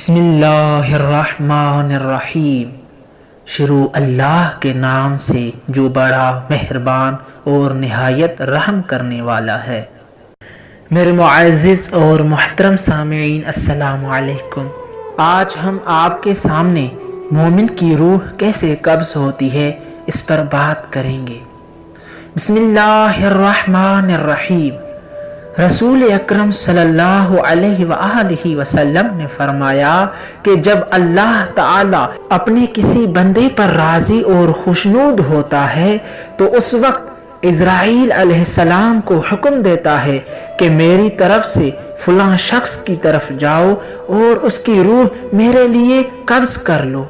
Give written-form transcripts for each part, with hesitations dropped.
بسم اللہ الرحمن الرحیم۔ شروع اللہ کے نام سے جو بڑا مہربان اور نہایت رحم کرنے والا ہے۔ میرے معزز اور محترم سامعین، السلام علیکم۔ آج ہم آپ کے سامنے مومن کی روح کیسے قبض ہوتی ہے اس پر بات کریں گے۔ بسم اللہ الرحمن الرحیم۔ رسول اکرم صلی اللہ علیہ وآلہ وسلم نے فرمایا کہ جب اللہ تعالی اپنے کسی بندے پر راضی اور خوشنود ہوتا ہے تو اس وقت عزرائیل علیہ السلام کو حکم دیتا ہے کہ میری طرف سے فلاں شخص کی طرف جاؤ اور اس کی روح میرے لیے قبض کر لو۔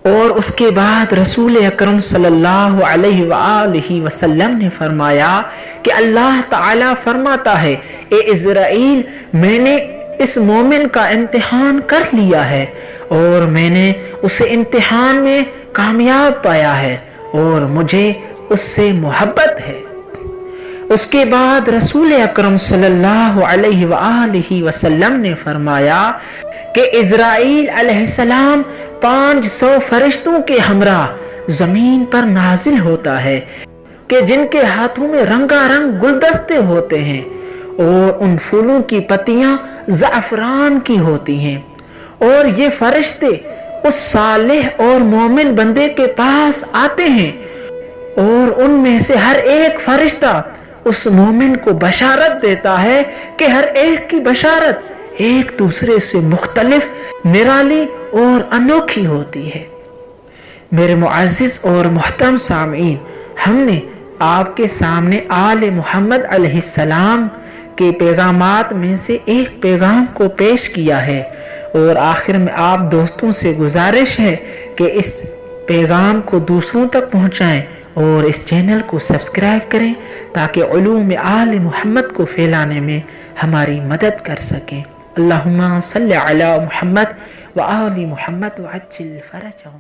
اور اس کے بعد رسول اکرم صلی اللہ علیہ وآلہ وسلم نے فرمایا کہ اللہ تعالی فرماتا ہے، اے عزرائیل، میں نے اس مومن کا امتحان کر لیا ہے اور میں نے اسے امتحان میں کامیاب پایا ہے اور مجھے اس سے محبت ہے۔ اس کے بعد رسول اکرم صلی اللہ علیہ وآلہ وسلم نے فرمایا کہ عزرائیل علیہ السلام 500 فرشتوں کے ہمراہ زمین پر نازل ہوتا ہے کہ جن کے ہاتھوں میں رنگا رنگ گلدستے ہوتے ہیں اور ان پھولوں کی پتیاں زعفران کی ہوتی ہیں، اور یہ فرشتے اس صالح اور مومن بندے کے پاس آتے ہیں اور ان میں سے ہر ایک فرشتہ اس مومن کو بشارت دیتا ہے کہ ہر ایک کی بشارت ایک دوسرے سے مختلف، نرالی اور انوکھی ہوتی ہے۔ میرے معزز اور محترم سامعین، ہم نے آپ کے سامنے آل محمد علیہ السلام کے پیغامات میں سے ایک پیغام کو پیش کیا ہے، اور آخر میں آپ دوستوں سے گزارش ہے کہ اس پیغام کو دوسروں تک پہنچائیں اور اس چینل کو سبسکرائب کریں تاکہ علوم آل محمد کو پھیلانے میں ہماری مدد کر سکیں۔ اللہم صلی علی محمد وآل محمد وعجل فرجہم۔